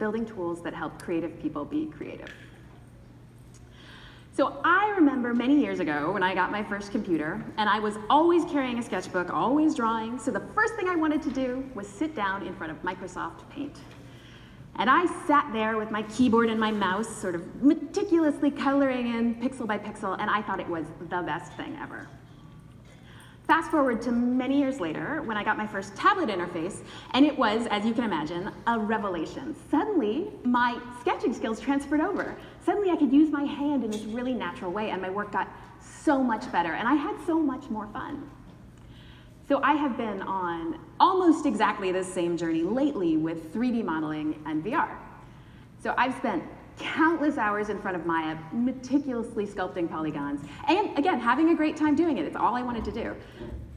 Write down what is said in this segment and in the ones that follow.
building tools that help creative people be creative. So I remember many years ago when I got my first computer, and I was always carrying a sketchbook, always drawing, so the first thing I wanted to do was sit down in front of Microsoft Paint. And I sat there with my keyboard and my mouse, sort of meticulously coloring in pixel by pixel, and I thought it was the best thing ever. Fast forward to many years later, when I got my first tablet interface, and it was, as you can imagine, a revelation. Suddenly, my sketching skills transferred over. Suddenly, I could use my hand in this really natural way, and my work got so much better, and I had so much more fun. So I have been on almost exactly the same journey lately with 3D modeling and VR. So I've spent countless hours in front of Maya, meticulously sculpting polygons, and again, having a great time doing it. It's all I wanted to do.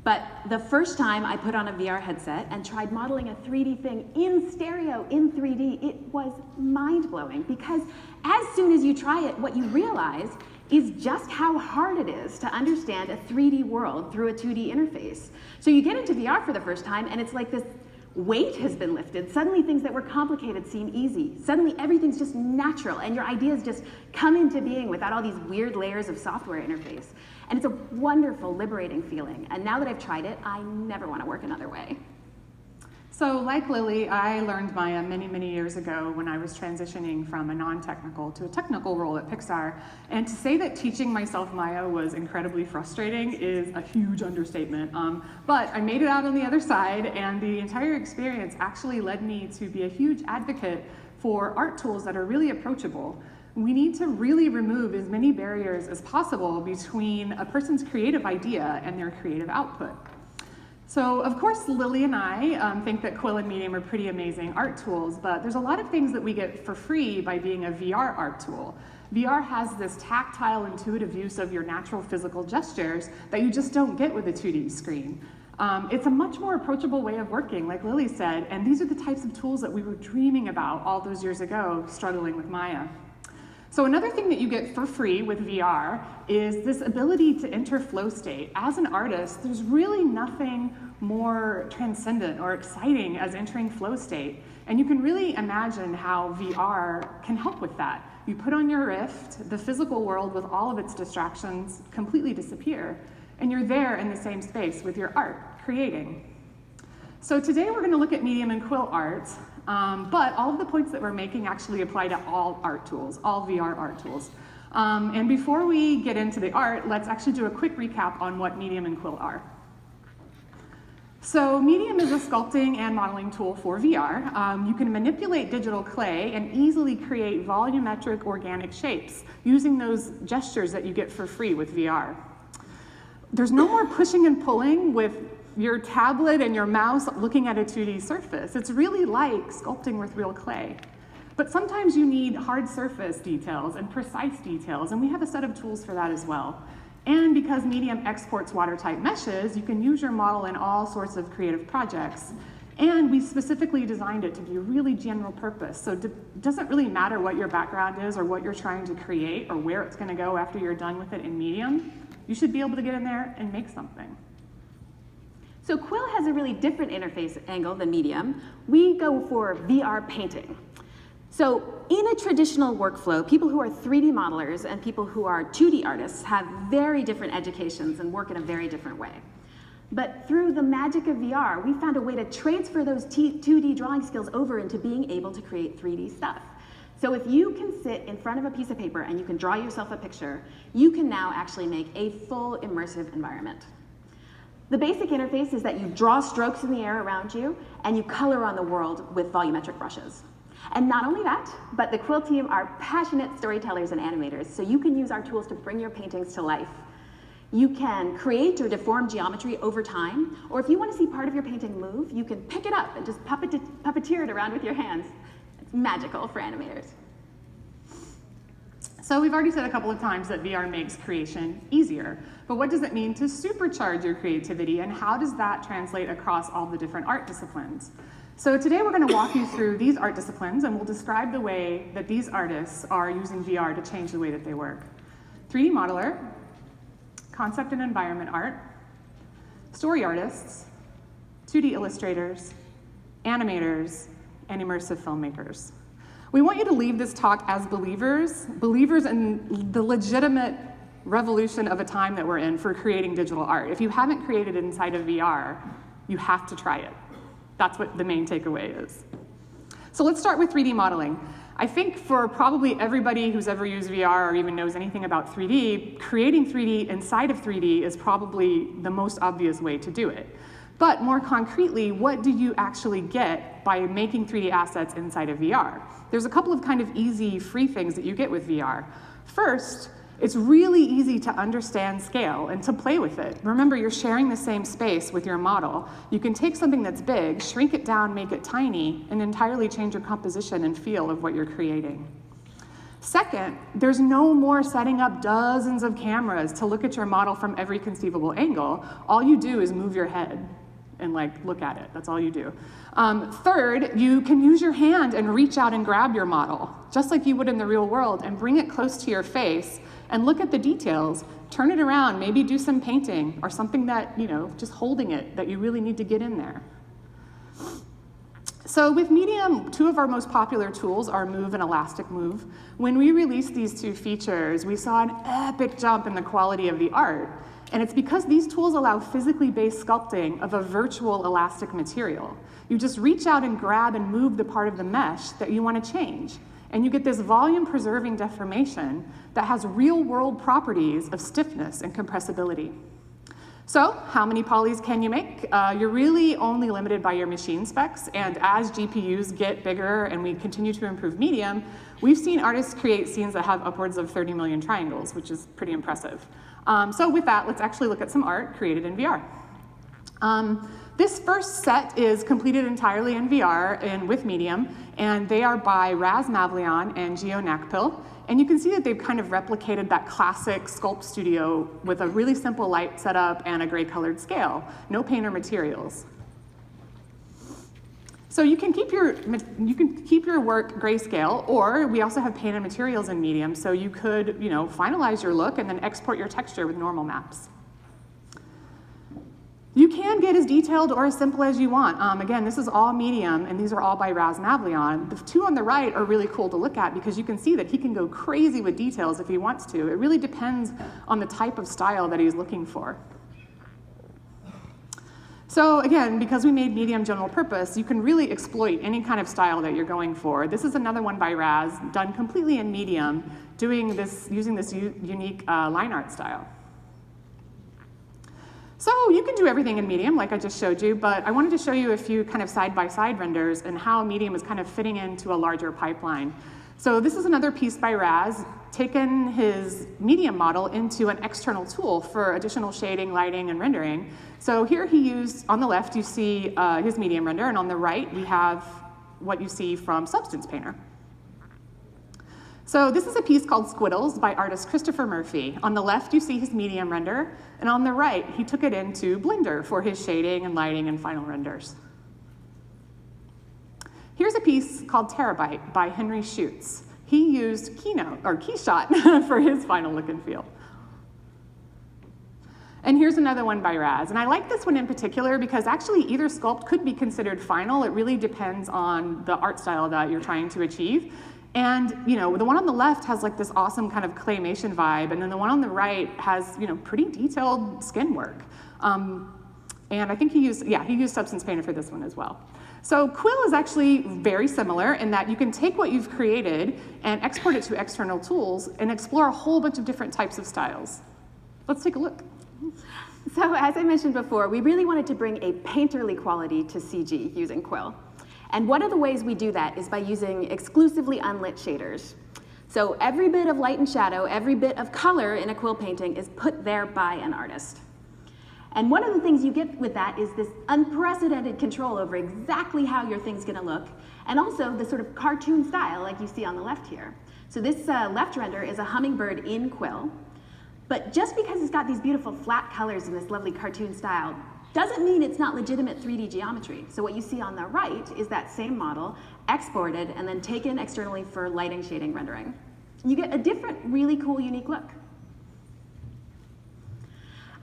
But the first time I put on a VR headset and tried modeling a 3D thing in stereo, in 3D, it was mind-blowing, because as soon as you try it, what you realize is just how hard it is to understand a 3D world through a 2D interface. So you get into VR for the first time, and it's like this weight has been lifted. Suddenly things that were complicated seem easy. Suddenly everything's just natural, and your ideas just come into being without all these weird layers of software interface. And it's a wonderful, liberating feeling. And now that I've tried it, I never want to work another way. So like Lily, I learned Maya many, many years ago when I was transitioning from a non-technical to a technical role at Pixar. And to say that teaching myself Maya was incredibly frustrating is a huge understatement. But I made it out on the other side, and the entire experience actually led me to be a huge advocate for art tools that are really approachable. We need to really remove as many barriers as possible between a person's creative idea and their creative output. So, of course, Lily and I think that Quill and Medium are pretty amazing art tools, but there's a lot of things that we get for free by being a VR art tool. VR has this tactile, intuitive use of your natural physical gestures that you just don't get with a 2D screen. It's a much more approachable way of working, like Lily said, and these are the types of tools that we were dreaming about all those years ago, struggling with Maya. So another thing that you get for free with VR is this ability to enter flow state. As an artist, there's really nothing more transcendent or exciting as entering flow state. And you can really imagine how VR can help with that. You put on your Rift, the physical world with all of its distractions completely disappear, and you're there in the same space with your art, creating. So today we're going to look at Medium and Quill art. But all of the points that we're making actually apply to all art tools, all VR art tools. And before we get into the art, let's actually do a quick recap on what Medium and Quill are. So Medium is a sculpting and modeling tool for VR. You can manipulate digital clay and easily create volumetric organic shapes using those gestures that you get for free with VR. There's no more pushing and pulling with your tablet and your mouse looking at a 2D surface. It's really like sculpting with real clay. But sometimes you need hard surface details and precise details, and we have a set of tools for that as well. And because Medium exports watertight meshes, you can use your model in all sorts of creative projects. And we specifically designed it to be really general purpose. So it doesn't really matter what your background is or what you're trying to create or where it's going to go after you're done with it in Medium. You should be able to get in there and make something. So Quill has a really different interface angle than Medium. We go for VR painting. So in a traditional workflow, people who are 3D modelers and people who are 2D artists have very different educations and work in a very different way. But through the magic of VR, we found a way to transfer those 2D drawing skills over into being able to create 3D stuff. So if you can sit in front of a piece of paper and you can draw yourself a picture, you can now actually make a full immersive environment. The basic interface is that you draw strokes in the air around you and you color on the world with volumetric brushes. And not only that, but the Quill team are passionate storytellers and animators, so you can use our tools to bring your paintings to life. You can create or deform geometry over time, or if you want to see part of your painting move, you can pick it up and just puppeteer it around with your hands. It's magical for animators. So we've already said a couple of times that VR makes creation easier, but what does it mean to supercharge your creativity, and how does that translate across all the different art disciplines? So today we're going to walk you through these art disciplines, and we'll describe the way that these artists are using VR to change the way that they work. 3D modeler, concept and environment art, story artists, 2D illustrators, animators, and immersive filmmakers. We want you to leave this talk as believers in the legitimate revolution of a time that we're in for creating digital art. If you haven't created it inside of VR, you have to try it. That's what the main takeaway is. So let's start with 3D modeling. I think for probably everybody who's ever used VR or even knows anything about 3D, creating 3D inside of 3D is probably the most obvious way to do it. But more concretely, what do you actually get by making 3D assets inside of VR? There's a couple of kind of easy, free things that you get with VR. First, it's really easy to understand scale and to play with it. Remember, you're sharing the same space with your model. You can take something that's big, shrink it down, make it tiny, and entirely change your composition and feel of what you're creating. Second, there's no more setting up dozens of cameras to look at your model from every conceivable angle. All you do is move your head and look at it. That's all you do. Third, you can use your hand and reach out and grab your model, just like you would in the real world, and bring it close to your face and look at the details, turn it around, maybe do some painting or something that, just holding it that you really need to get in there. So with Medium, two of our most popular tools are Move and Elastic Move. When we released these two features, we saw an epic jump in the quality of the art. And it's because these tools allow physically based sculpting of a virtual elastic material. You just reach out and grab and move the part of the mesh that you want to change. And you get this volume-preserving deformation that has real-world properties of stiffness and compressibility. So how many polys can you make? You're really only limited by your machine specs, and as GPUs get bigger and we continue to improve Medium, we've seen artists create scenes that have upwards of 30 million triangles, which is pretty impressive. So with that, let's actually look at some art created in VR. This first set is completed entirely in VR and with Medium, and they are by Raz Mavlian and Geo Nakpil. And you can see that they've kind of replicated that classic sculpt studio with a really simple light setup and a gray colored scale, no paint or materials. So you can keep your work grayscale, or we also have paint and materials in Medium, so you could finalize your look and then export your texture with normal maps. You can get as detailed or as simple as you want. Again, this is all Medium, and these are all by Raz Mavlian. The two on the right are really cool to look at because you can see that he can go crazy with details if he wants to. It really depends on the type of style that he's looking for. So again, because we made Medium general purpose, you can really exploit any kind of style that you're going for. This is another one by Raz, done completely in Medium, using this unique line art style. So you can do everything in Medium, like I just showed you, but I wanted to show you a few kind of side-by-side renders and how Medium is kind of fitting into a larger pipeline. So this is another piece by Raz, taken his Medium model into an external tool for additional shading, lighting, and rendering. So here he used, on the left, you see his Medium render, and on the right, we have what you see from Substance Painter. So this is a piece called Squiddles by artist Christopher Murphy. On the left, you see his Medium render, and on the right, he took it into Blender for his shading and lighting and final renders. Here's a piece called Terabyte by Henry Schutz. He used Keyshot for his final look and feel. And here's another one by Raz. And I like this one in particular because actually either sculpt could be considered final. It really depends on the art style that you're trying to achieve. And the one on the left has this awesome kind of claymation vibe, and then the one on the right has pretty detailed skin work. And I think he used Substance Painter for this one as well. So Quill is actually very similar in that you can take what you've created and export it to external tools and explore a whole bunch of different types of styles. Let's take a look. So as I mentioned before, we really wanted to bring a painterly quality to CG using Quill. And one of the ways we do that is by using exclusively unlit shaders. So every bit of light and shadow, every bit of color in a Quill painting is put there by an artist. And one of the things you get with that is this unprecedented control over exactly how your thing's gonna look, and also the sort of cartoon style like you see on the left here. So this left render is a hummingbird in Quill, but just because it's got these beautiful flat colors and this lovely cartoon style doesn't mean it's not legitimate 3D geometry. So what you see on the right is that same model exported and then taken externally for lighting, shading, rendering. You get a different, really cool, unique look.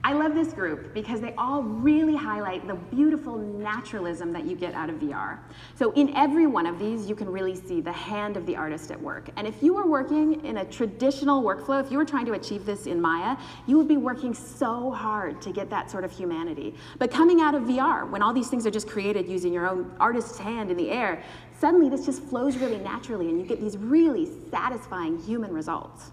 I love this group because they all really highlight the beautiful naturalism that you get out of VR. So in every one of these, you can really see the hand of the artist at work. And if you were working in a traditional workflow, if you were trying to achieve this in Maya, you would be working so hard to get that sort of humanity. But coming out of VR, when all these things are just created using your own artist's hand in the air, suddenly this just flows really naturally and you get these really satisfying human results.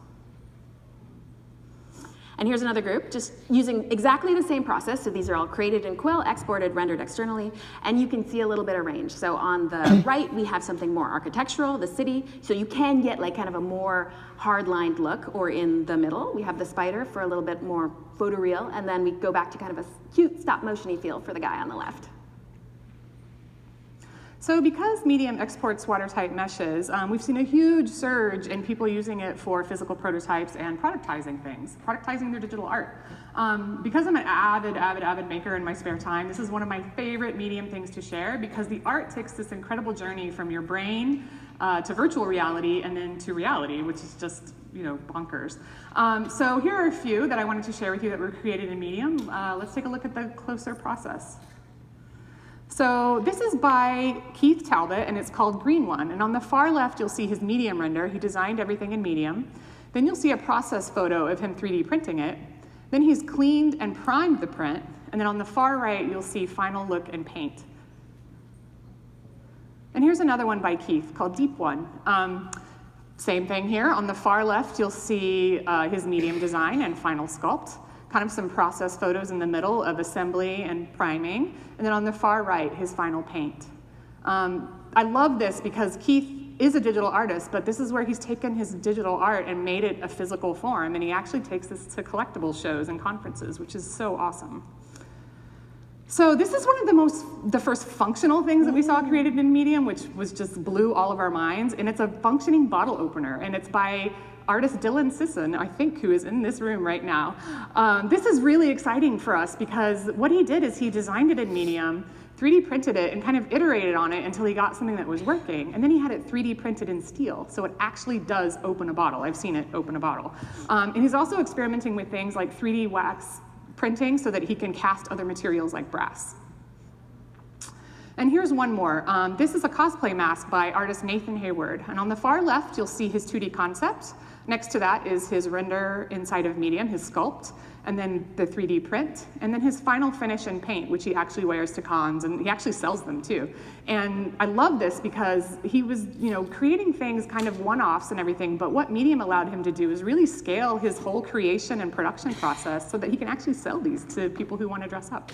And here's another group, just using exactly the same process. So these are all created in Quill, exported, rendered externally, and you can see a little bit of range. So on the right, we have something more architectural, the city. So you can get like kind of a more hard-lined look, or in the middle, we have the spider for a little bit more photoreal, and then we go back to kind of a cute stop-motion-y feel for the guy on the left. So because Medium exports watertight meshes, we've seen a huge surge in people using it for physical prototypes and productizing things, productizing their digital art. Because I'm an avid maker in my spare time, this is one of my favorite Medium things to share, because the art takes this incredible journey from your brain to virtual reality and then to reality, which is just, you know, bonkers. So here are a few that I wanted to share with you that were created in Medium. Let's take a look at the closer process. So this is by Keith Talbot, and it's called Green One. And on the far left, you'll see his Medium render. He designed everything in Medium. Then you'll see a process photo of him 3D printing it. Then he's cleaned and primed the print. And then on the far right, you'll see final look and paint. And here's another one by Keith called Deep One. Same thing here. On the far left, you'll see his Medium design and final sculpt. Kind of some process photos in the middle of assembly and priming. And then on the far right, his final paint. I love this because Keith is a digital artist, but this is where he's taken his digital art and made it a physical form, and he actually takes this to collectible shows and conferences, which is so awesome. So this is one of the first functional things that we saw created in Medium, which was just blew all of our minds, and it's a functioning bottle opener, and it's by artist Dylan Sisson, I think, who is in this room right now. This is really exciting for us because what he did is he designed it in Medium, 3D printed it, and kind of iterated on it until he got something that was working, and then he had it 3D printed in steel, so it actually does open a bottle. I've seen it open a bottle. And he's also experimenting with things like 3D wax printing so that he can cast other materials like brass. And here's one more. This is a cosplay mask by artist Nathan Hayward. And on the far left, you'll see his 2D concept. Next to that is his render inside of Medium, his sculpt, and then the 3D print, and then his final finish and paint, which he actually wears to cons, and he actually sells them too. And I love this because he was, you know, creating things kind of one-offs and everything, but what Medium allowed him to do is really scale his whole creation and production process so that he can actually sell these to people who want to dress up.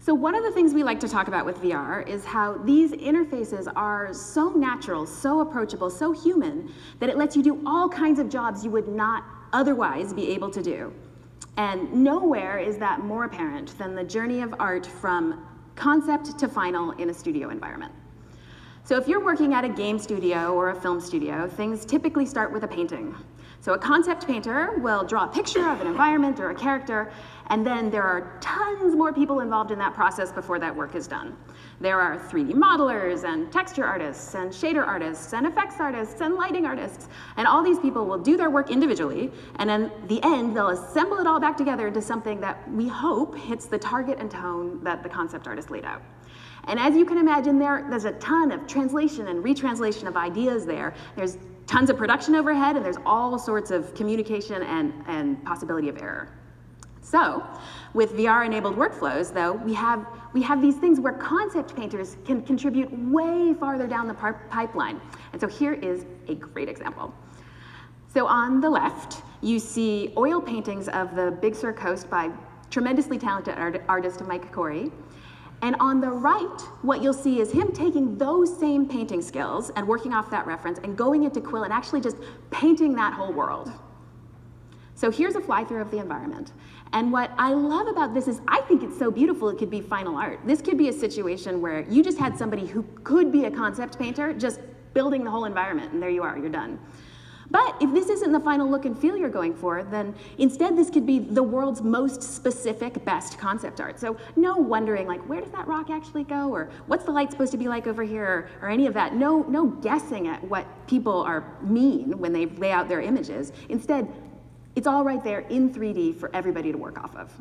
So one of the things we like to talk about with VR is how these interfaces are so natural, so approachable, so human, that it lets you do all kinds of jobs you would not otherwise be able to do. And nowhere is that more apparent than the journey of art from concept to final in a studio environment. So if you're working at a game studio or a film studio, things typically start with a painting. So a concept painter will draw a picture of an environment or a character, and then there are tons more people involved in that process before that work is done. There are 3D modelers and texture artists and shader artists and effects artists and lighting artists, and all these people will do their work individually, and in the end, they'll assemble it all back together into something that we hope hits the target and tone that the concept artist laid out. And as you can imagine, there's a ton of translation and retranslation of ideas there. There's tons of production overhead, and there's all sorts of communication and possibility of error. So, with VR-enabled workflows, though, we have these things where concept painters can contribute way farther down the pipeline. And so here is a great example. So on the left, you see oil paintings of the Big Sur coast by tremendously talented artist Mike Corey. And on the right, what you'll see is him taking those same painting skills and working off that reference and going into Quill and actually just painting that whole world. So here's a fly-through of the environment. And what I love about this is I think it's so beautiful it could be final art. This could be a situation where you just had somebody who could be a concept painter just building the whole environment, and there you are, you're done. But if this isn't the final look and feel you're going for, then instead this could be the world's most specific, best concept art. So no wondering, like, where does that rock actually go? Or what's the light supposed to be like over here? Or any of that. No guessing at what people mean when they lay out their images. Instead, It's all right there in 3D for everybody to work off of.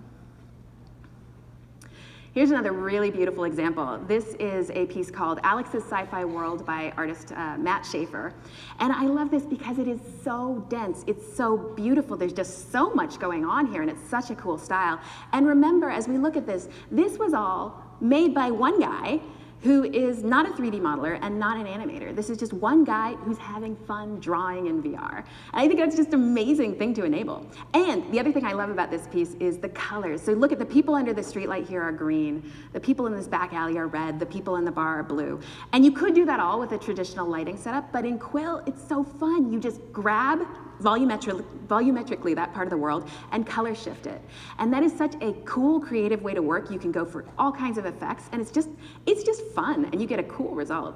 Here's another really beautiful example. This is a piece called Alex's Sci-Fi World by artist Matt Schaefer. And I love this because it is so dense. It's so beautiful. There's just so much going on here, and it's such a cool style. And remember, as we look at this, this was all made by one guy who is not a 3D modeler and not an animator. This is just one guy who's having fun drawing in VR. And I think that's just an amazing thing to enable. And the other thing I love about this piece is the colors. So look at the people under the streetlight here are green, the people in this back alley are red, the people in the bar are blue. And you could do that all with a traditional lighting setup, but in Quill, it's so fun. You just grab volumetrically that part of the world and color shift it. And that is such a cool, creative way to work. You can go for all kinds of effects, and it's just fun, and you get a cool result.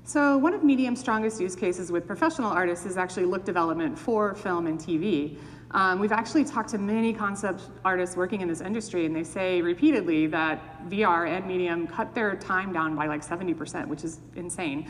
So one of Medium's strongest use cases with professional artists is actually look development for film and TV. We've actually talked to many concept artists working in this industry, and they say repeatedly that VR and Medium cut their time down by like 70%, which is insane.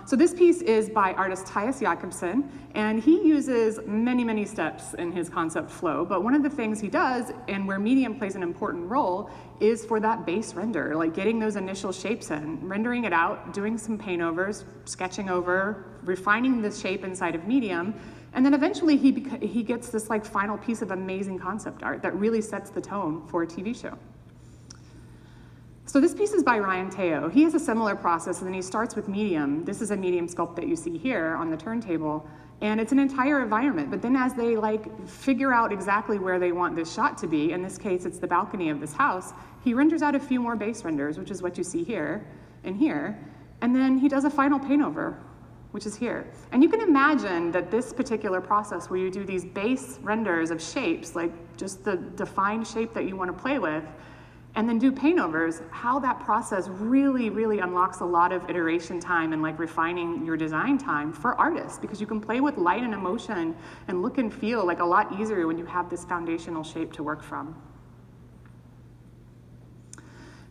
So this piece is by artist Tyus Jakobsen, and he uses many, many steps in his concept flow, but one of the things he does, and where Medium plays an important role, is for that base render, like getting those initial shapes in, rendering it out, doing some paint overs, sketching over, refining the shape inside of Medium, and then eventually he gets this like final piece of amazing concept art that really sets the tone for a TV show. So this piece is by Ryan Teo. He has a similar process, and then he starts with Medium. This is a Medium sculpt that you see here on the turntable, and it's an entire environment. But then as they like figure out exactly where they want this shot to be, in this case it's the balcony of this house, he renders out a few more base renders, which is what you see here and here, and then he does a final paint over, which is here. And you can imagine that this particular process where you do these base renders of shapes, like just the defined shape that you want to play with, and then do paint overs, how that process really, really unlocks a lot of iteration time and like refining your design time for artists, because you can play with light and emotion and look and feel like a lot easier when you have this foundational shape to work from.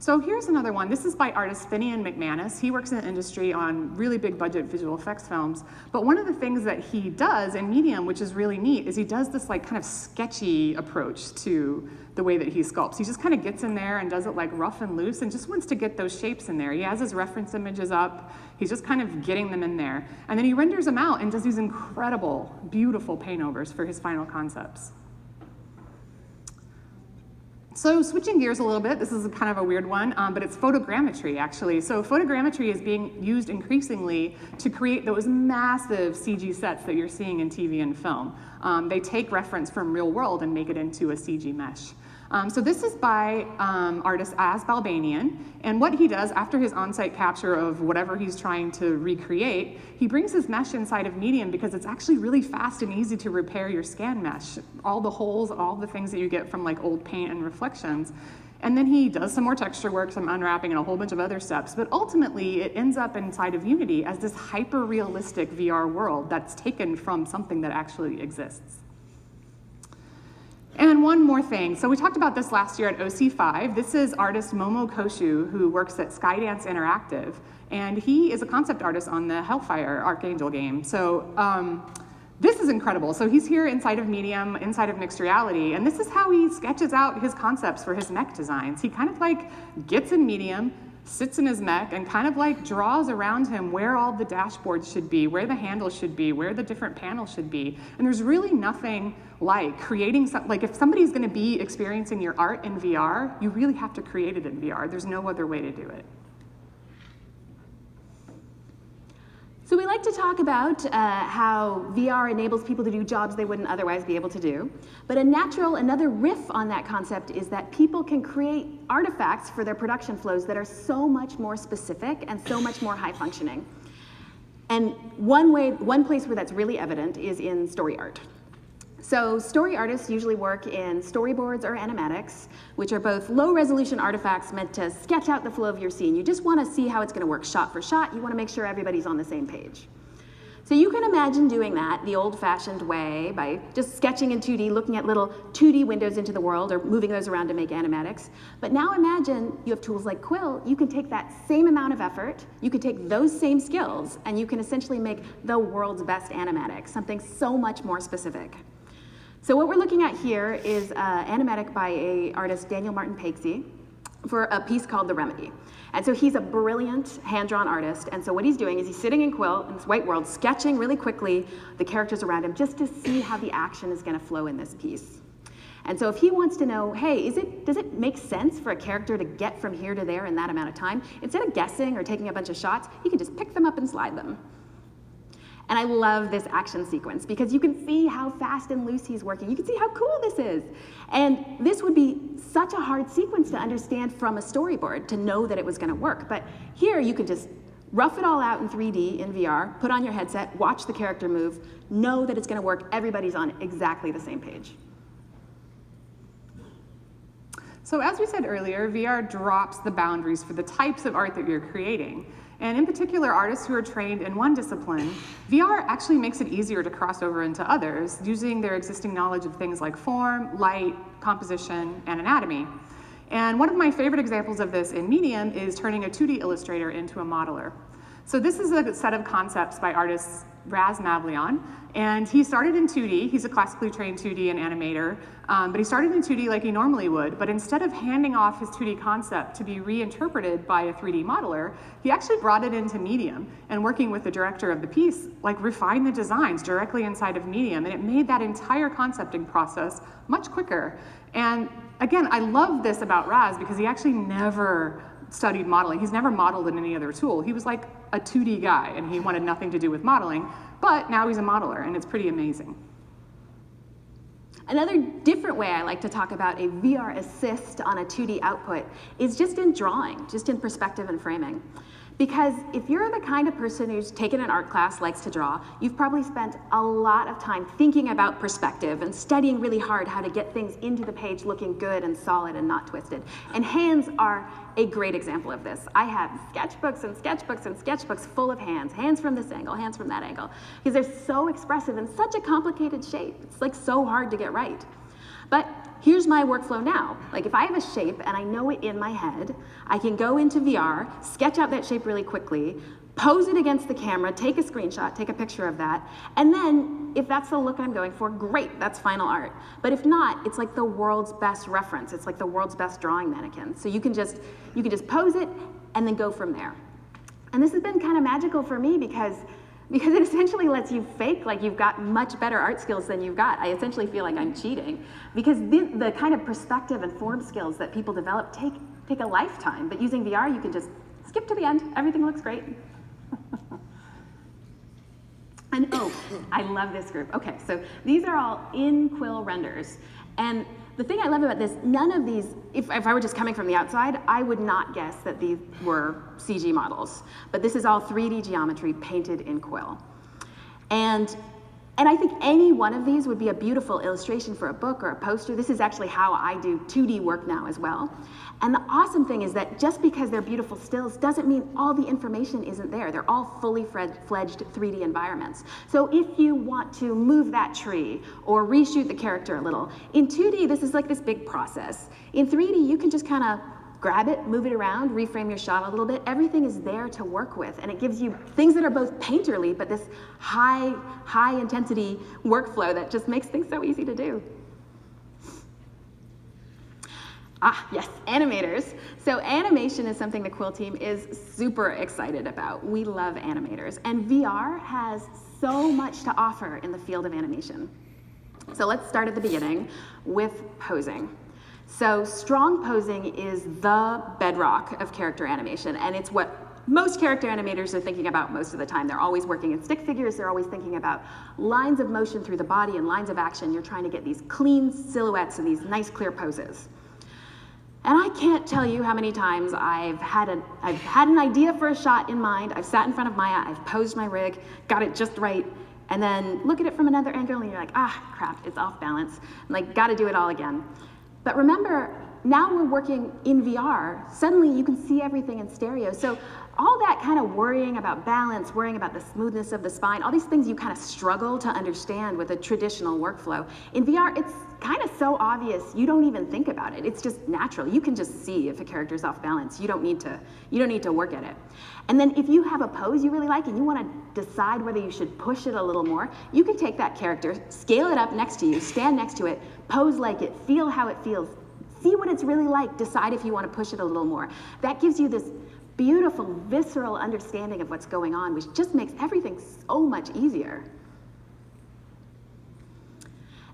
So here's another one. This is by artist Finian McManus. He works in the industry on really big budget visual effects films. But one of the things that he does in Medium, which is really neat, is he does this like kind of sketchy approach to the way that he sculpts. He just kind of gets in there and does it like rough and loose and just wants to get those shapes in there. He has his reference images up. He's just kind of getting them in there. And then he renders them out and does these incredible, beautiful paint overs for his final concepts. So switching gears a little bit, this is kind of a weird one, but it's photogrammetry actually. So photogrammetry is being used increasingly to create those massive CG sets that you're seeing in TV and film. They take reference from real world and make it into a CG mesh. So this is by artist As Balbanian, and what he does after his on-site capture of whatever he's trying to recreate, he brings his mesh inside of Medium because it's actually really fast and easy to repair your scan mesh, all the holes, all the things that you get from like old paint and reflections. And then he does some more texture work, some unwrapping, and a whole bunch of other steps, but ultimately it ends up inside of Unity as this hyper-realistic VR world that's taken from something that actually exists. And one more thing. So we talked about this last year at OC5. This is artist Momo Koshu, who works at Skydance Interactive. And he is a concept artist on the Hellfire Archangel game. So this is incredible. So he's here inside of Medium, inside of mixed reality. And this is how he sketches out his concepts for his mech designs. He kind of like gets in Medium, sits in his mech, and kind of like draws around him where all the dashboards should be, where the handles should be, where the different panels should be. And there's really nothing like creating something, like if somebody's gonna be experiencing your art in VR, you really have to create it in VR. There's no other way to do it. So we like to talk about how VR enables people to do jobs they wouldn't otherwise be able to do. But another riff on that concept is that people can create artifacts for their production flows that are so much more specific and so much more high functioning. And one place where that's really evident is in story art. So story artists usually work in storyboards or animatics, which are both low-resolution artifacts meant to sketch out the flow of your scene. You just want to see how it's going to work shot for shot. You want to make sure everybody's on the same page. So you can imagine doing that the old-fashioned way by just sketching in 2D, looking at little 2D windows into the world or moving those around to make animatics. But now imagine you have tools like Quill. You can take that same amount of effort, you can take those same skills, and you can essentially make the world's best animatic, something so much more specific. So what we're looking at here is animatic by an artist, Daniel Martin Pakesy, for a piece called The Remedy. And so he's a brilliant hand-drawn artist, and so what he's doing is he's sitting in Quill, in this white world, sketching really quickly the characters around him just to see how the action is gonna flow in this piece. And so if he wants to know, hey, does it make sense for a character to get from here to there in that amount of time? Instead of guessing or taking a bunch of shots, he can just pick them up and slide them. And I love this action sequence because you can see how fast and loose he's working. You can see how cool this is. And this would be such a hard sequence to understand from a storyboard to know that it was gonna work. But here you can just rough it all out in 3D in VR, put on your headset, watch the character move, know that it's gonna work. Everybody's on exactly the same page. So as we said earlier, VR drops the boundaries for the types of art that you're creating. And in particular, artists who are trained in one discipline, VR actually makes it easier to cross over into others using their existing knowledge of things like form, light, composition, and anatomy. And one of my favorite examples of this in Medium is turning a 2D illustrator into a modeler. So this is a set of concepts by artist Raz Mavlion, and he started in 2D. He's a classically trained 2D and animator, but he started in 2D like he normally would, but instead of handing off his 2D concept to be reinterpreted by a 3D modeler, he actually brought it into Medium, and working with the director of the piece, like refined the designs directly inside of Medium, and it made that entire concepting process much quicker. And again, I love this about Raz because he actually never studied modeling. He's never modeled in any other tool. He was like a 2D guy and he wanted nothing to do with modeling, but now he's a modeler and it's pretty amazing. Another different way I like to talk about a VR assist on a 2D output is just in drawing, just in perspective and framing. Because if you're the kind of person who's taken an art class, likes to draw, you've probably spent a lot of time thinking about perspective and studying really hard how to get things into the page looking good and solid and not twisted. And hands are a great example of this. I have sketchbooks and sketchbooks and sketchbooks full of hands from this angle, hands from that angle, because they're so expressive in such a complicated shape. It's like so hard to get right. But here's my workflow now. Like if I have a shape and I know it in my head, I can go into VR, sketch out that shape really quickly, pose it against the camera, take a screenshot, take a picture of that, and then if that's the look I'm going for, great, that's final art. But if not, it's like the world's best reference. It's like the world's best drawing mannequin. So you can just pose it and then go from there. And this has been kind of magical for me because it essentially lets you fake like you've got much better art skills than you've got. I essentially feel like I'm cheating because the kind of perspective and form skills that people develop take a lifetime, but using VR you can just skip to the end, everything looks great. And oh, I love this group. Okay, so these are all in Quill renders. And the thing I love about this, none of these, if I were just coming from the outside, I would not guess that these were CG models. But this is all 3D geometry painted in Quill. And I think any one of these would be a beautiful illustration for a book or a poster. This is actually how I do 2D work now as well. And the awesome thing is that just because they're beautiful stills doesn't mean all the information isn't there. They're all fully fledged 3D environments. So if you want to move that tree or reshoot the character a little, in 2D, this is like this big process. In 3D, you can just kind of grab it, move it around, reframe your shot a little bit. Everything is there to work with, and it gives you things that are both painterly, but this high intensity workflow that just makes things so easy to do. Ah, yes, animators. So animation is something the Quill team is super excited about. We love animators, and VR has so much to offer in the field of animation. So let's start at the beginning with posing. So strong posing is the bedrock of character animation, and it's what most character animators are thinking about most of the time. They're always working in stick figures, they're always thinking about lines of motion through the body and lines of action. You're trying to get these clean silhouettes and these nice clear poses. And I can't tell you how many times I've had an idea for a shot in mind, I've sat in front of Maya, I've posed my rig, got it just right, and then look at it from another angle and you're like, ah, crap, it's off balance. Like, gotta do it all again. But remember, now we're working in VR. Suddenly you can see everything in stereo. So all that kind of worrying about balance, worrying about the smoothness of the spine, all these things you kind of struggle to understand with a traditional workflow. In VR, it's kind of so obvious you don't even think about it. It's just natural. You can just see if a character's off balance. You don't need to work at it. And then if you have a pose you really like and you want to decide whether you should push it a little more, you can take that character, scale it up next to you, stand next to it, pose like it, feel how it feels, see what it's really like, decide if you want to push it a little more. That gives you this beautiful, visceral understanding of what's going on, which just makes everything so much easier.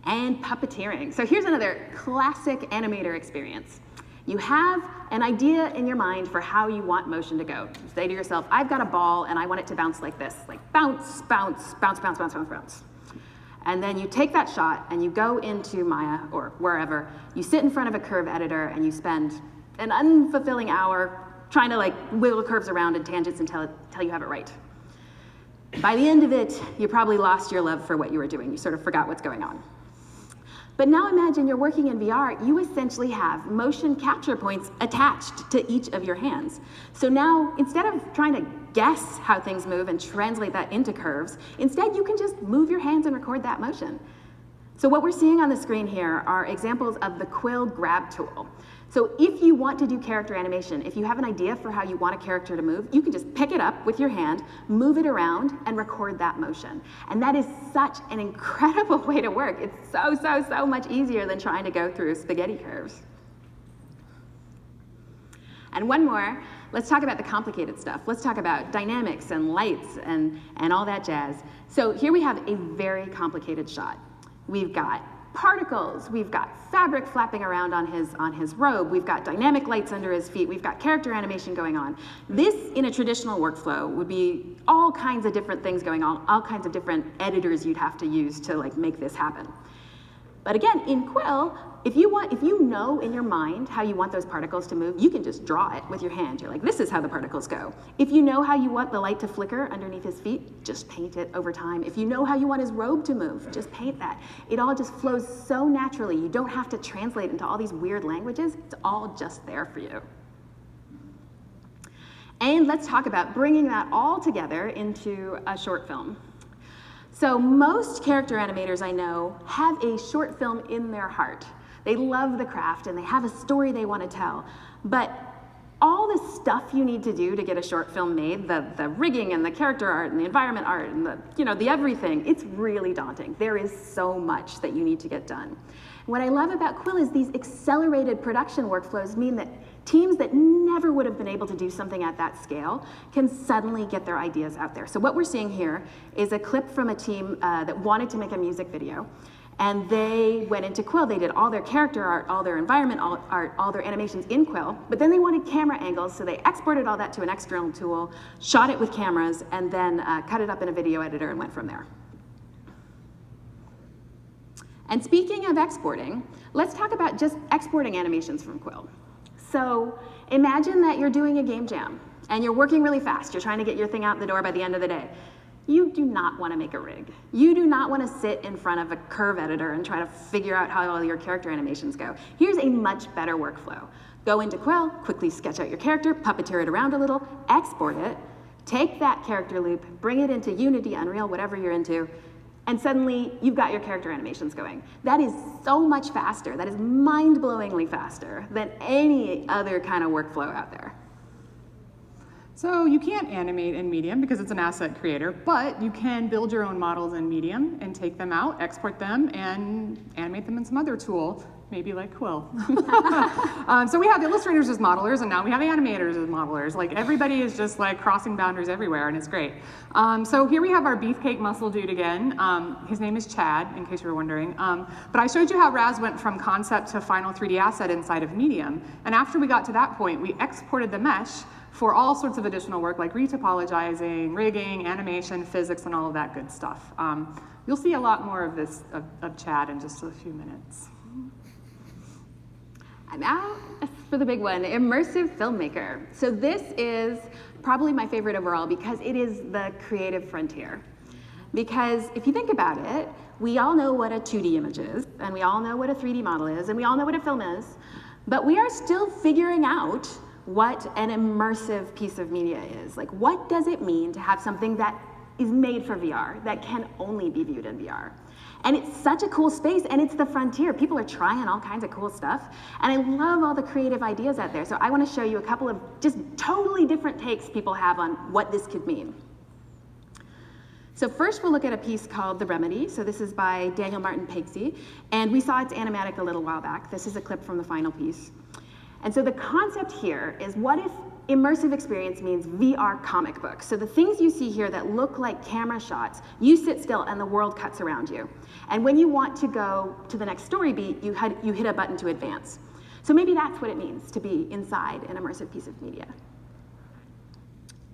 And puppeteering. So here's another classic animator experience. You have an idea in your mind for how you want motion to go. You say to yourself, I've got a ball and I want it to bounce like this, like bounce, bounce, bounce, bounce, bounce, bounce, bounce. And then you take that shot and you go into Maya or wherever, you sit in front of a curve editor and you spend an unfulfilling hour trying to like wiggle curves around and tangents until you have it right. By the end of it, you probably lost your love for what you were doing. You sort of forgot what's going on. But now imagine you're working in VR, you essentially have motion capture points attached to each of your hands. So now, instead of trying to guess how things move and translate that into curves, instead you can just move your hands and record that motion. So what we're seeing on the screen here are examples of the Quill grab tool. So if you want to do character animation, if you have an idea for how you want a character to move, you can just pick it up with your hand, move it around, and record that motion. And that is such an incredible way to work. It's so, so, so much easier than trying to go through spaghetti curves. And one more, let's talk about the complicated stuff. Let's talk about dynamics and lights and all that jazz. So here we have a very complicated shot. We've got particles, we've got fabric flapping around on his robe, we've got dynamic lights under his feet, we've got character animation going on. This, in a traditional workflow, would be all kinds of different things going on, all kinds of different editors you'd have to use to like make this happen. But again, in Quill, if you know in your mind how you want those particles to move, you can just draw it with your hand. You're like, this is how the particles go. If you know how you want the light to flicker underneath his feet, just paint it over time. If you know how you want his robe to move, just paint that. It all just flows so naturally. You don't have to translate into all these weird languages. It's all just there for you. And let's talk about bringing that all together into a short film. So most character animators I know have a short film in their heart. They love the craft and they have a story they want to tell. But all the stuff you need to do to get a short film made, the rigging and the character art and the environment art and the everything, it's really daunting. There is so much that you need to get done. What I love about Quill is these accelerated production workflows mean that teams that never would have been able to do something at that scale can suddenly get their ideas out there. So what we're seeing here is a clip from a team that wanted to make a music video. And they went into Quill. They did all their character art, all their environment art, all their animations in Quill. But then they wanted camera angles, so they exported all that to an external tool, shot it with cameras, and then cut it up in a video editor and went from there. And speaking of exporting, let's talk about just exporting animations from Quill. So imagine that you're doing a game jam, and you're working really fast. You're trying to get your thing out the door by the end of the day. You do not want to make a rig. You do not want to sit in front of a curve editor and try to figure out how all your character animations go. Here's a much better workflow. Go into Quill, quickly sketch out your character, puppeteer it around a little, export it, take that character loop, bring it into Unity, Unreal, whatever you're into, and suddenly you've got your character animations going. That is so much faster, that is mind-blowingly faster than any other kind of workflow out there. So you can't animate in Medium because it's an asset creator, but you can build your own models in Medium and take them out, export them, and animate them in some other tool, maybe like Quill. So we have illustrators as modelers, and now we have animators as modelers. Like everybody is just like crossing boundaries everywhere, and it's great. So here we have our beefcake muscle dude again. His name is Chad, in case you were wondering. But I showed you how Raz went from concept to final 3D asset inside of Medium. And after we got to that point, we exported the mesh for all sorts of additional work like retopologizing, rigging, animation, physics, and all of that good stuff. You'll see a lot more of this, of Chad in just a few minutes. And now for the big one, Immersive Filmmaker. So this is probably my favorite overall because it is the creative frontier. Because if you think about it, we all know what a 2D image is, and we all know what a 3D model is, and we all know what a film is, but we are still figuring out what an immersive piece of media is. Like, what does it mean to have something that is made for VR, that can only be viewed in VR? And it's such a cool space, and it's the frontier. People are trying all kinds of cool stuff, and I love all the creative ideas out there. So I want to show you a couple of just totally different takes people have on what this could mean. So first we'll look at a piece called The Remedy. So this is by Daniel Martin Paiksy, and we saw its animatic a little while back. This is a clip from the final piece. And so the concept here is, what if immersive experience means VR comic books? So the things you see here that look like camera shots, you sit still and the world cuts around you. And when you want to go to the next story beat, you hit a button to advance. So maybe that's what it means to be inside an immersive piece of media.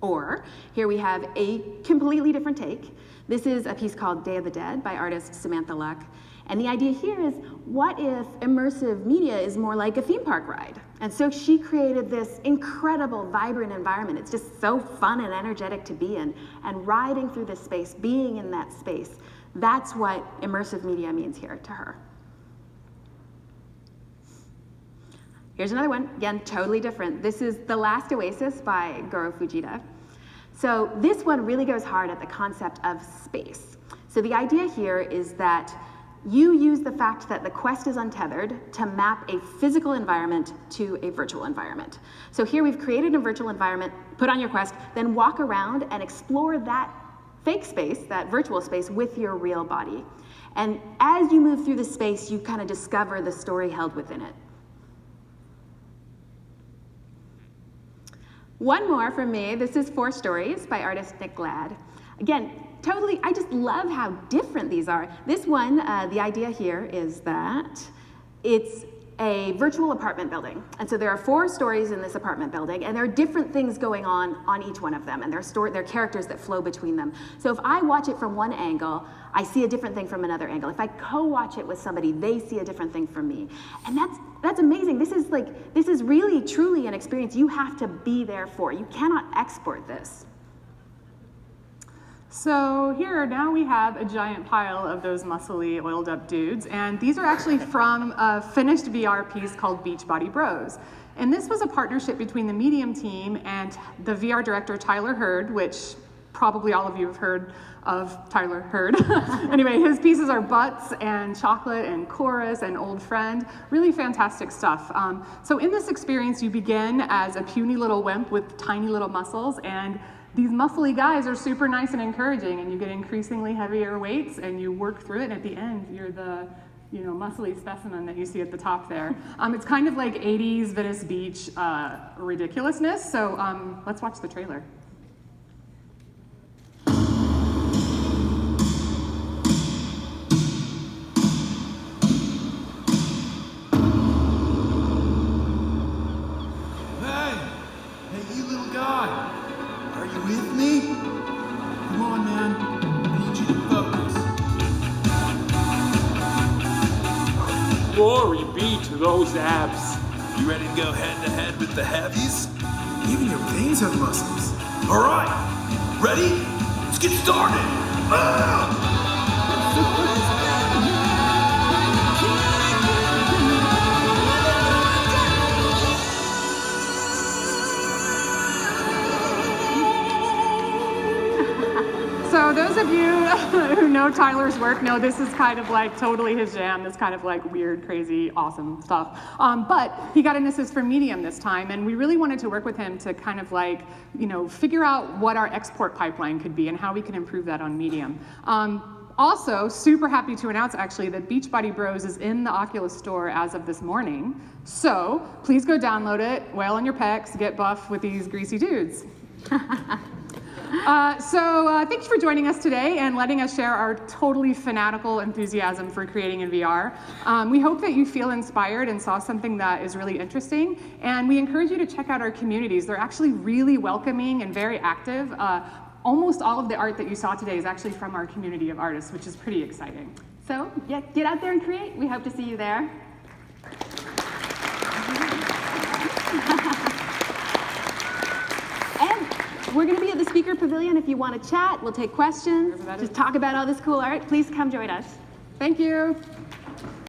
Or here we have a completely different take. This is a piece called Day of the Dead by artist Samantha Luck. And the idea here is, what if immersive media is more like a theme park ride? And so she created this incredible, vibrant environment. It's just so fun and energetic to be in. And riding through this space, being in that space, that's what immersive media means here to her. Here's another one, again, totally different. This is The Last Oasis by Goro Fujita. So this one really goes hard at the concept of space. So the idea here is that you use the fact that the Quest is untethered to map a physical environment to a virtual environment. So here we've created a virtual environment, put on your Quest, then walk around and explore that fake space, that virtual space, with your real body. And as you move through the space, you kind of discover the story held within it. One more from me. This is 4 Stories by artist Nick Glad. Again, totally, I just love how different these are. This one, the idea here is that it's a virtual apartment building. And so there are 4 stories in this apartment building, and there are different things going on each one of them, and there are characters that flow between them. So if I watch it from one angle, I see a different thing from another angle. If I co-watch it with somebody, they see a different thing from me. And that's amazing. This is really, truly an experience you have to be there for. You cannot export this. So here, now we have a giant pile of those muscly, oiled up dudes, and these are actually from a finished VR piece called Beachbody Bros. And this was a partnership between the Medium team and the VR director, Tyler Hurd, which probably all of you have heard of Tyler Hurd. Anyway, his pieces are Butts and Chocolate and Chorus and Old Friend, really fantastic stuff. So in this experience, you begin as a puny little wimp with tiny little muscles, and these muscly guys are super nice and encouraging, and you get increasingly heavier weights, and you work through it, and at the end, you're the muscly specimen that you see at the top there. It's kind of like 80s Venice Beach ridiculousness, so let's watch the trailer. Hey, you little guy. Are you with me? Come on, man. I need you to focus. Glory be to those abs. You ready to go head-to-head with the heavies? Even your veins have muscles. All right. Ready? Let's get started. Ah! So those of you who know Tyler's work know this is kind of like totally his jam, this kind of like weird, crazy, awesome stuff. But he got an assist from Medium this time, and we really wanted to work with him to kind of like, figure out what our export pipeline could be and how we can improve that on Medium. Also, super happy to announce actually that Beachbody Bros is in the Oculus store as of this morning. So please go download it, wail on your pecs, get buff with these greasy dudes. Thank you for joining us today and letting us share our totally fanatical enthusiasm for creating in VR. We hope that you feel inspired and saw something that is really interesting, and we encourage you to check out our communities. They're actually really welcoming and very active. Almost all of the art that you saw today is actually from our community of artists, which is pretty exciting. So yeah, get out there and create. We hope to see you there. And we're going to be at the speaker pavilion if you want to chat. We'll take questions, just talk about all this cool art. Please come join us. Thank you.